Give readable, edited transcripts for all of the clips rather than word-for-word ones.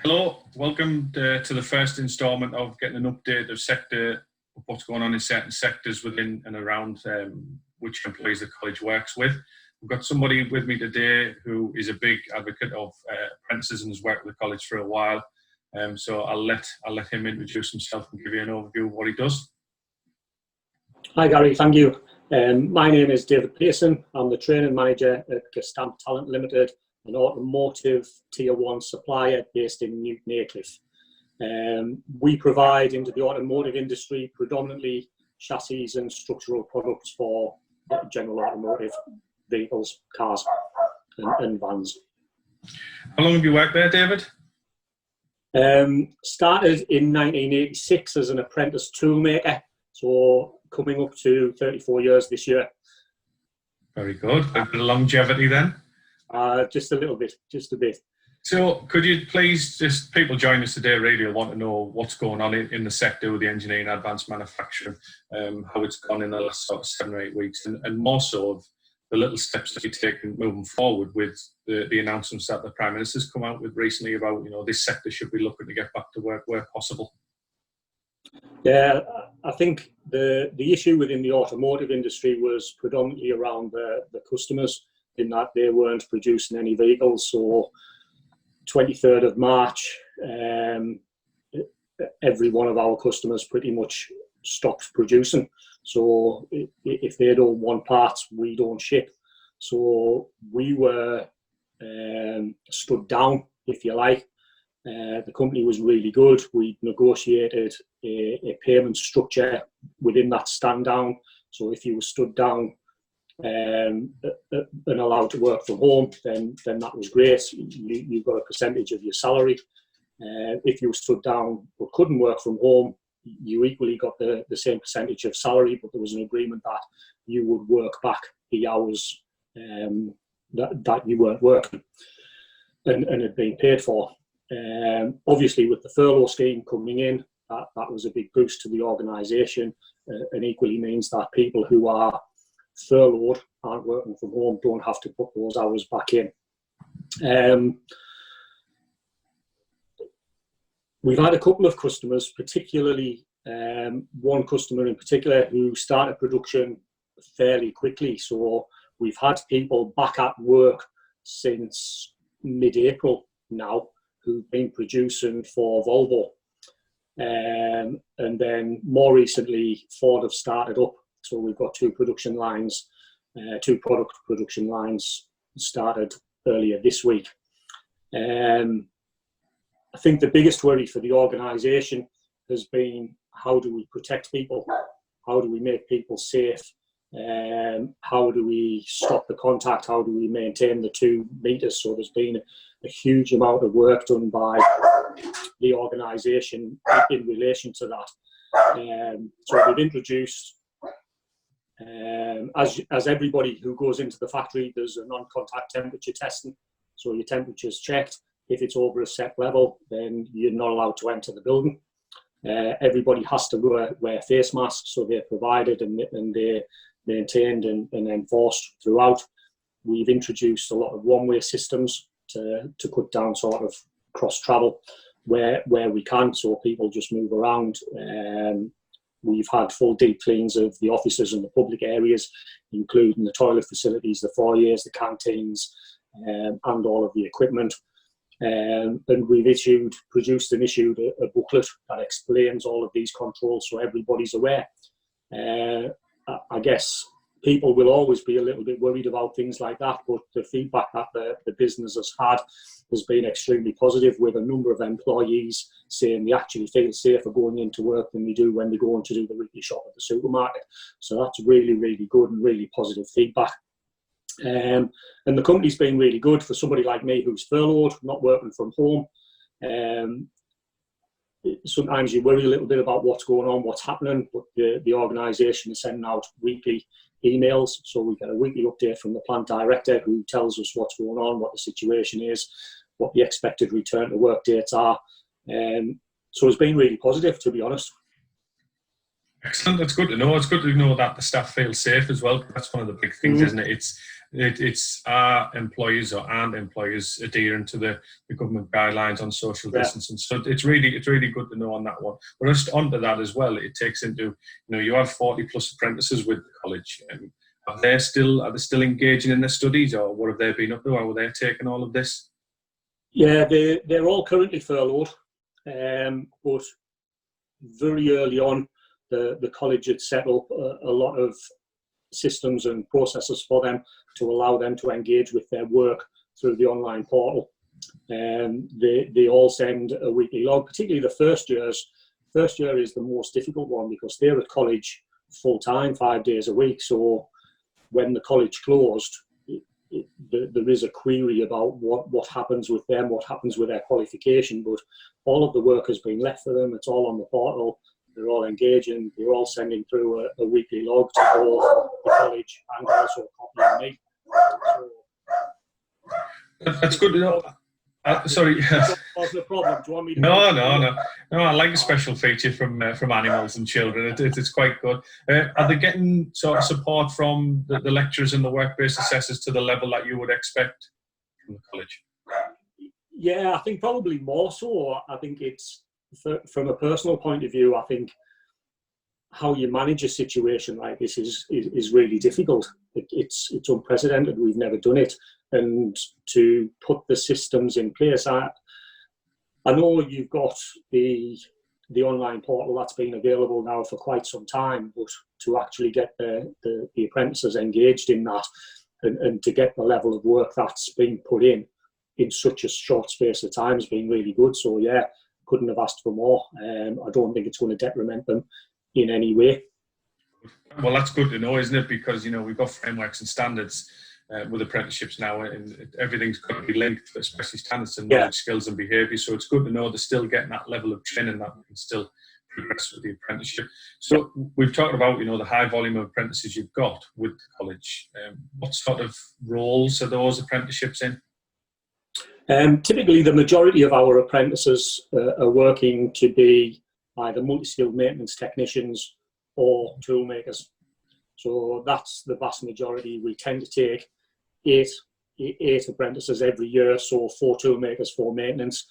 Hello, welcome to the first instalment of getting an update of sector, of what's going on in certain sectors within and around which employees the college works with. We've got somebody with me today who is a big advocate of apprentices and has worked with the college for a while. So I'll let him introduce himself and give you an overview of what he does. Hi Gary, thank you. My name is David Pearson. I'm the Training Manager at Gestamp Tallent Limited, an automotive Tier 1 supplier based in Newton Aycliffe. We provide into the automotive industry predominantly chassis and structural products for general automotive vehicles, cars and vans. How long have you worked there, David? Started in 1986 as an apprentice toolmaker, so coming up to 34 years this year. Very good. A bit of longevity then? Just a little bit, just a bit. So could you please, just people join us today really want to know what's going on in the sector with the engineering and advanced manufacturing, how it's gone in the last sort of 7 or 8 weeks, and more so of the little steps that you're taking moving forward with the announcements that the Prime Minister's come out with recently about, this sector should be looking to get back to work where possible. Yeah, I think the issue within the automotive industry was predominantly around the customers, in that they weren't producing any vehicles. So 23rd of March, every one of our customers pretty much stopped producing. So if they don't want parts, we don't ship. So we were stood down, if you like. The company was really good. We negotiated a payment structure within that stand down. So if you were stood down and allowed to work from home, then that was great. You got a percentage of your salary. If you were stood down or couldn't work from home, you equally got the same percentage of salary, but there was an agreement that you would work back the hours that you weren't working and had been paid for. Obviously, with the furlough scheme coming in, that was a big boost to the organisation, and equally means that people who are furloughed, aren't working from home, don't have to put those hours back in. We've had a couple of customers, particularly one customer in particular who started production fairly quickly. So we've had people back at work since mid-April now who've been producing for Volvo. And then more recently, Ford have started up. So we've got two product production lines started earlier this week. I think the biggest worry for the organisation has been, how do we protect people? How do we make people safe? How do we stop the contact? How do we maintain the 2 meters? So there's been a huge amount of work done by the organisation in relation to that. So we've introduced, as everybody who goes into the factory, there's a non-contact temperature testing. So your temperature's checked. If it's over a set level, then you're not allowed to enter the building. Everybody has to wear face masks, so they're provided and they're maintained and enforced throughout. We've introduced a lot of one-way systems to cut down sort of cross-travel where we can, so people just move around. We've had full deep cleans of the offices and the public areas, including the toilet facilities, the foyers, the canteens, and all of the equipment. And we've produced and issued a booklet that explains all of these controls so everybody's aware. I guess people will always be a little bit worried about things like that, but the feedback that the business has had has been extremely positive, with a number of employees saying they actually feel safer going into work than they do when they go on to do the weekly shop at the supermarket. So that's really, really good and really positive feedback. And the company's been really good for somebody like me who's furloughed, not working from home. Sometimes you worry a little bit about what's going on, what's happening, but the organisation is sending out weekly emails, so we get a weekly update from the plant director who tells us what's going on, what the situation is, what the expected return to work dates are. So it's been really positive, to be honest. Excellent. That's good to know. It's good to know that the staff feel safe as well. That's one of the big things, isn't it? It's It's our employees or aren't employers adhering to the government guidelines on social distancing. So it's really good to know on that one. But just onto that as well, it takes into, you have 40 plus apprentices with the college. Are they still engaging in their studies, or what have they been up to? How are they taking all of this? Yeah, they're all currently furloughed, but very early on, the college had set up a lot of systems and processes for them to allow them to engage with their work through the online portal. They all send a weekly log, particularly the first years. First year is the most difficult one because they're at college full time, 5 days a week. So when the college closed, there is a query about what happens with them, what happens with their qualification, but all of the work has been left for them. It's all on the portal. They're all engaging. They're all sending through a weekly log to both the college and also copying me. That's good to know. Sorry. What's the problem? Do you want me to? No. I like a special feature from animals and children. It's quite good. Are they getting sort of support from the lecturers and the work-based assessors to the level that you would expect from the college? Yeah, I think probably more so. I think it's from a personal point of view. I think how you manage a situation like this is really difficult. It's unprecedented. We've never done it, and to put the systems in place. I know you've got the online portal that's been available now for quite some time, but to actually get the apprentices engaged in that and to get the level of work that's been put in such a short space of time has been really good. So yeah, couldn't have asked for more. I don't think it's going to detriment them in any way. Well, that's good to know, isn't it? Because we've got frameworks and standards with apprenticeships now, and everything's got to be linked, especially standards and knowledge, skills and behaviour. So it's good to know they're still getting that level of training that we can still progress with the apprenticeship. So we've talked about the high volume of apprentices you've got with the college. What sort of roles are those apprenticeships in? Typically, the majority of our apprentices are working to be either multi-skilled maintenance technicians or tool makers. So that's the vast majority. We tend to take eight apprentices every year, so 4 tool makers, 4 maintenance.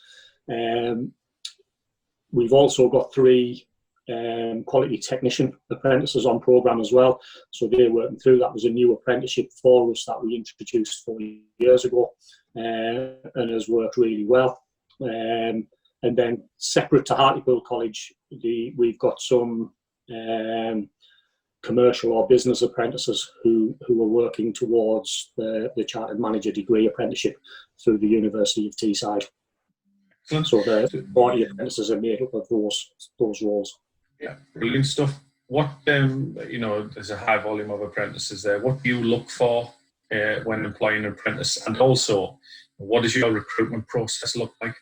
We've also got 3 quality technician apprentices on programme as well. So they're working through. That was a new apprenticeship for us that we introduced 4 years ago and has worked really well. And then separate to Hartlepool College, we've got some commercial or business apprentices who are working towards the Chartered Manager degree apprenticeship through the University of Teesside. So the 40 apprentices are made up of those roles. Yeah, brilliant stuff. What there's a high volume of apprentices there. What do you look for when employing an apprentice, and also what does your recruitment process look like?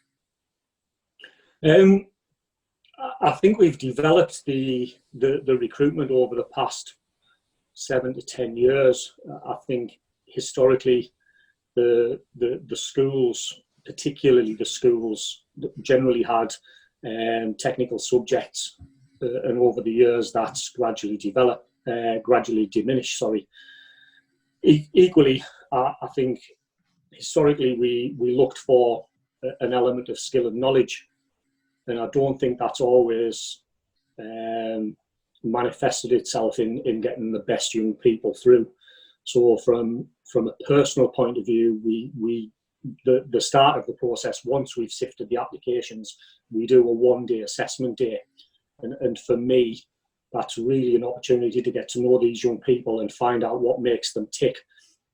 I think we've developed the recruitment over the past 7 to 10 years. I think historically the schools, particularly the schools, generally had technical subjects, and over the years that's gradually diminished. Equally, I think historically we looked for an element of skill and knowledge. And I don't think that's always manifested itself in getting the best young people through. So from a personal point of view, the start of the process, once we've sifted the applications, we do a 1-day assessment day. And for me, that's really an opportunity to get to know these young people and find out what makes them tick,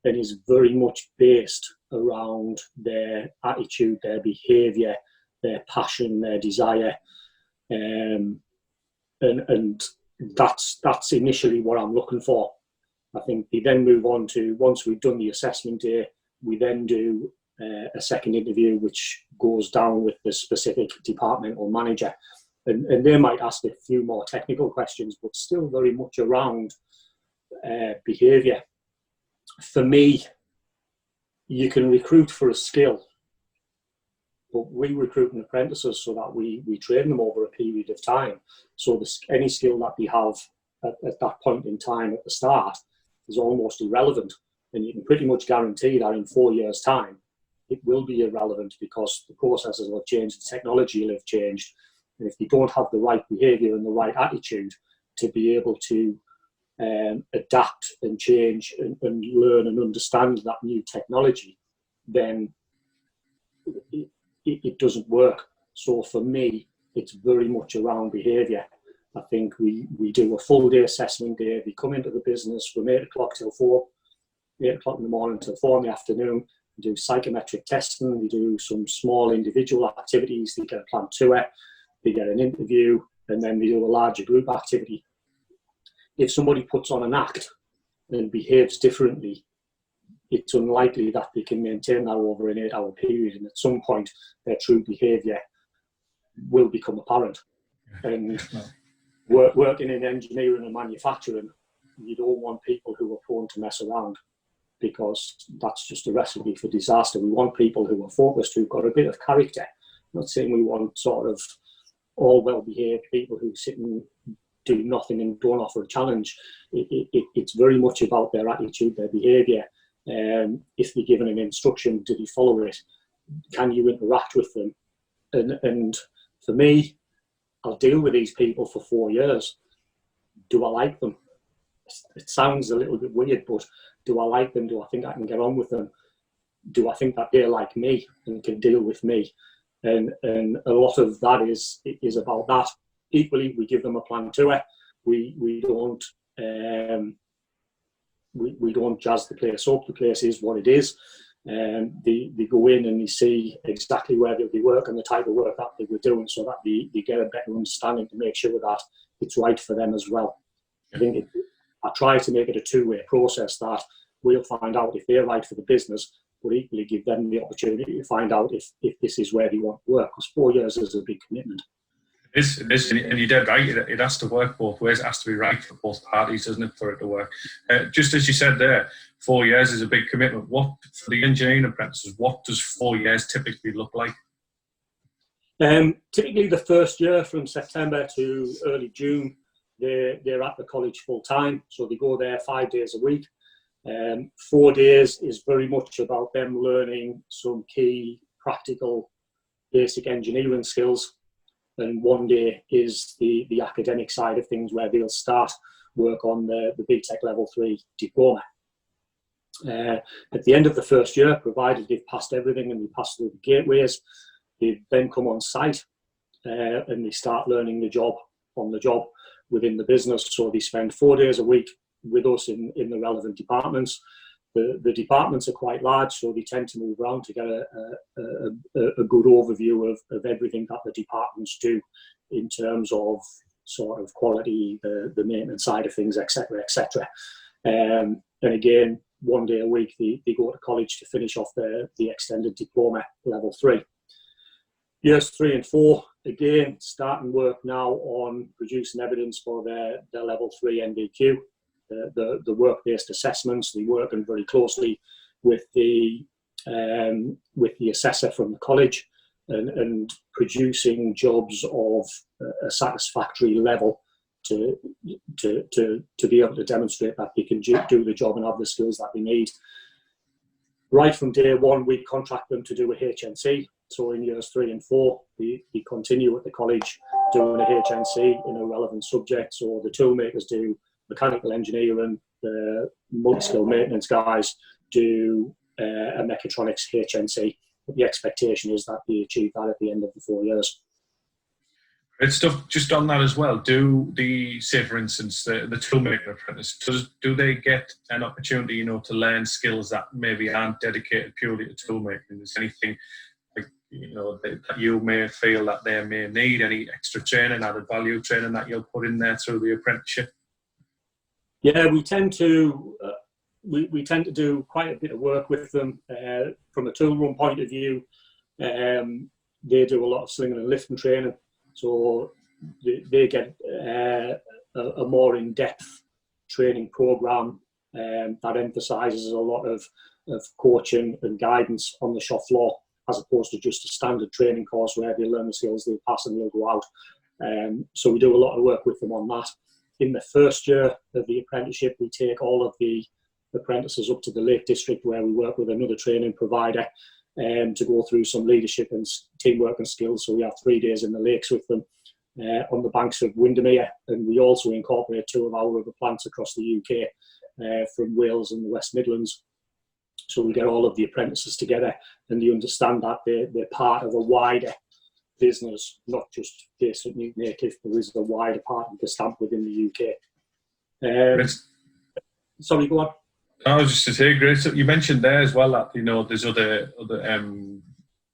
and is very much based around their attitude, their behaviour, their passion, their desire, and that's initially what I'm looking for. I think we then move on to, once we've done the assessment day, we then do a second interview, which goes down with the specific departmental manager, and they might ask a few more technical questions, but still very much around behaviour. For me, you can recruit for a skill, but we recruit apprentices so that we train them over a period of time. So any skill that they have at that point in time at the start is almost irrelevant. And you can pretty much guarantee that in 4 years' time, it will be irrelevant because the processes will have changed, the technology will have changed. And if you don't have the right behaviour and the right attitude to be able to adapt and change and learn and understand that new technology, then it doesn't work. So for me, it's very much around behaviour. I think we do a full day assessment day. They come into the business from 8 o'clock till 4, 8 o'clock in the morning till 4 in the afternoon. We do psychometric testing. We do some small individual activities. They get a planned tour. They get an interview, and then we do a larger group activity. If somebody puts on an act and behaves differently, it's unlikely that they can maintain that over an 8-hour period. And at some point, their true behaviour will become apparent. And working in engineering and manufacturing, you don't want people who are prone to mess around, because that's just a recipe for disaster. We want people who are focused, who've got a bit of character. I'm not saying we want sort of all well-behaved people who sit and do nothing and don't offer a challenge. It's very much about their attitude, their behaviour. If they're given an instruction, do they follow it? Can you interact with them? And for me, I'll deal with these people for 4 years. Do I like them? It sounds a little bit weird, but do I like them? Do I think I can get on with them? Do I think that they're like me and can deal with me? And a lot of that is about that. Equally, we give them a planned tour. We don't jazz the place up. The place is what it is. They go in and they see exactly where they'll be working, the type of work that they were doing, so that they get a better understanding to make sure that it's right for them as well. I think I try to make it a two-way process, that we'll find out if they're right for the business, but equally give them the opportunity to find out if this is where they want to work, because 4 years is a big commitment. It is, and you're dead right. It has to work both ways. It has to be right for both parties, doesn't it, for it to work? Just as you said there, 4 years is a big commitment. What, for the engineering apprentices, what does 4 years typically look like? Typically the first year, from September to early June, they're at the college full time. So they go there 5 days a week. 4 days is very much about them learning some key practical basic engineering skills. And 1 day is the academic side of things, where they'll start work on the BTEC Level 3 diploma. At the end of the first year, provided they've passed everything and they pass through the gateways, they then come on site and they start learning the job on the job within the business. So they spend 4 days a week with us in the relevant departments. The departments are quite large, so they tend to move around to get a good overview of everything that the departments do in terms of sort of quality, the maintenance side of things, etc., etc. And again, 1 day a week they go to college to finish off the extended diploma Level 3. Years 3 and 4, again, starting work now on producing evidence for their Level 3 NVQ. The work-based assessments. They're working very closely with the assessor from the college and producing jobs of a satisfactory level to be able to demonstrate that they can do the job and have the skills that they need. Right from day one, we contract them to do a HNC. So in years 3 and 4, they continue at the college doing a HNC in a relevant subject. So the toolmakers do mechanical engineering, the multi-skill maintenance guys do a mechatronics HNC. But the expectation is that they achieve that at the end of the 4 years. Great stuff. Just on that as well, say for instance, the toolmaker apprentice, do they get an opportunity, to learn skills that maybe aren't dedicated purely to toolmaking? Is anything like, that you may feel that they may need, any extra training, added value training that you'll put in there through the apprenticeship? Yeah, we tend to do quite a bit of work with them from a tool room point of view. They do a lot of slinging and lifting training, so they get a more in-depth training program that emphasises a lot of coaching and guidance on the shop floor, as opposed to just a standard training course where they learn the skills, they pass and they'll go out. So we do a lot of work with them on that. In the first year of the apprenticeship, we take all of the apprentices up to the Lake District, where we work with another training provider to go through some leadership and teamwork and skills. So we have 3 days in the lakes with them on the banks of Windermere, and we also incorporate 2 of our other plants across the UK from Wales and the West Midlands. So we get all of the apprentices together, and they understand that they're part of a wider business, not just based at Newton Aycliffe. There is a wider part of Gestamp within the UK. Sorry, go on. I was just to say, great. So you mentioned there as well that there's other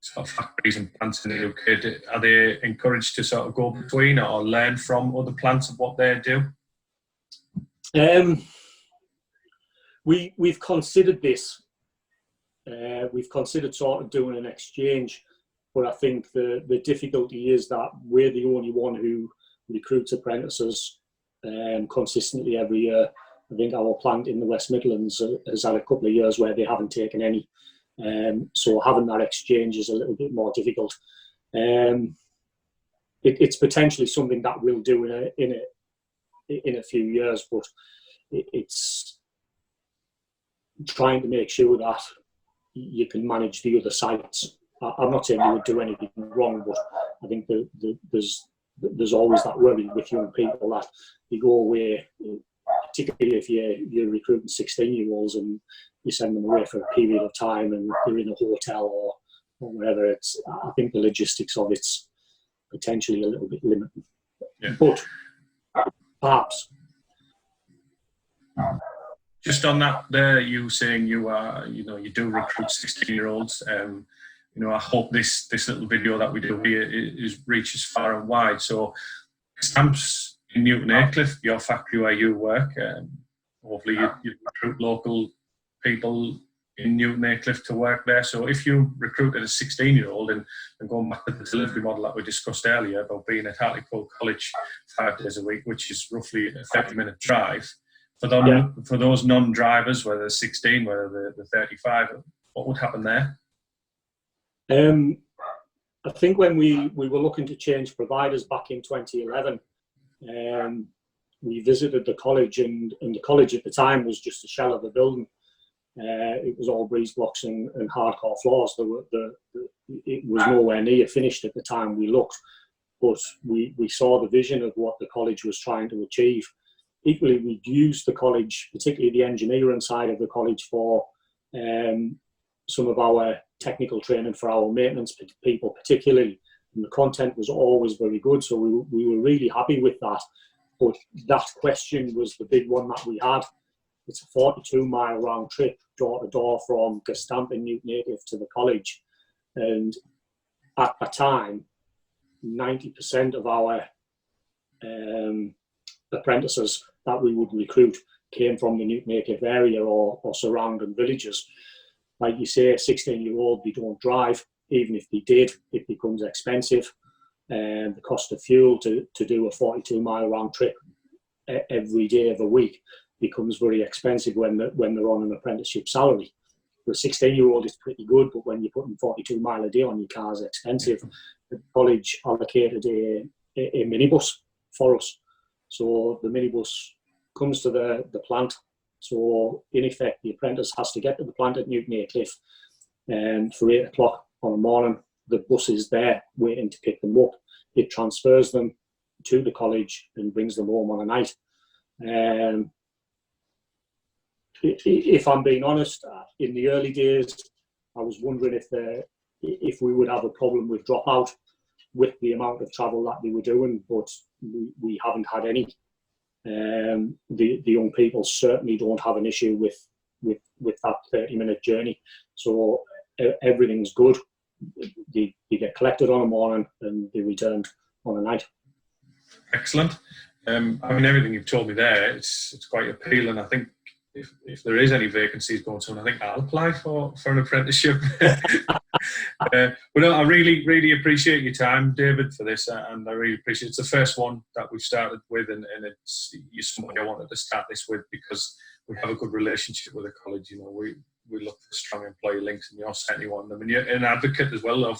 sort of factories and plants in the UK. Are they encouraged to sort of go between or learn from other plants of what they do? We've considered this. We've considered sort of doing an exchange, but I think the difficulty is that we're the only one who recruits apprentices consistently every year. I think our plant in the West Midlands has had a couple of years where they haven't taken any. So having that exchange is a little bit more difficult. It's potentially something that we'll do in a few years, but it's trying to make sure that you can manage the other sites. I'm not saying you would do anything wrong, but I think there's always that worry with young people that you go away, particularly if you're recruiting 16-year-olds and you send them away for a period of time and they're in a hotel or whatever. I think the logistics of it's potentially a little bit limited. Yeah. But perhaps. Just on that there, you saying you do recruit 16-year-olds. I hope this little video that we do here reaches far and wide. So Gestamps in Newton Aycliffe, your factory where you work, hopefully you recruit local people in Newton Aycliffe to work there. So if you recruited a 16-year-old and going back to the delivery model that we discussed earlier about being at Hartlepool College 5 days a week, which is roughly a 30-minute drive, for those non-drivers, whether they're 16, whether they're 35, what would happen there? I think when we were looking to change providers back in 2011, we visited the college, and the college at the time was just a shell of a building. It was all breeze blocks and hardcore floors. It was nowhere near finished at the time we looked, but we saw the vision of what the college was trying to achieve. Equally, we'd used the college, particularly the engineering side of the college, for some of our technical training for our maintenance people particularly, and the content was always very good, so we were really happy with that. But that question was the big one that we had. It's a 42-mile round trip, door to door, from Gestamp in Newton Aycliffe to the college, and at the time 90% of our apprentices that we would recruit came from the Newton Aycliffe area or surrounding villages. Like you say, a 16-year-old, they don't drive. Even if they did, it becomes expensive. And the cost of fuel to do a 42-mile round trip every day of the week becomes very expensive when they're on an apprenticeship salary. For a 16-year-old, it's pretty good, but when you're putting 42 mile a day on your car, it's expensive. The college allocated a minibus for us. So the minibus comes to the plant. So in effect, the apprentice has to get to the plant at Newton Aycliffe for 8 o'clock on the morning. The bus is there waiting to pick them up. It transfers them to the college and brings them home on a night. If I'm being honest, in the early days, I was wondering if we would have a problem with dropout with the amount of travel that they were doing, but we haven't had any. The young people certainly don't have an issue with that 30-minute journey. So everything's good. They get collected on a morning and they returned on a night. Excellent. Everything you've told me there, it's quite appealing. I think if there is any vacancies going on, I think I'll apply for an apprenticeship. But no, I really appreciate your time, David, for this, and I really appreciate it. It's the first one that we've started with, and you're somebody I wanted to start this with because we have a good relationship with the college. We look for strong employee links, and you're certainly one of them. And you're an advocate as well of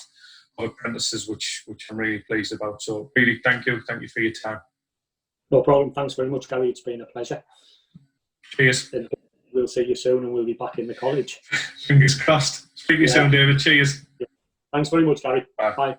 apprentices, which I'm really pleased about. So really, thank you for your time. No problem. Thanks very much, Gary. It's been a pleasure. Cheers. And we'll see you soon and we'll be back in the college. Fingers crossed. Speak to you soon, David. Cheers. Thanks very much, Gary. Bye. Bye.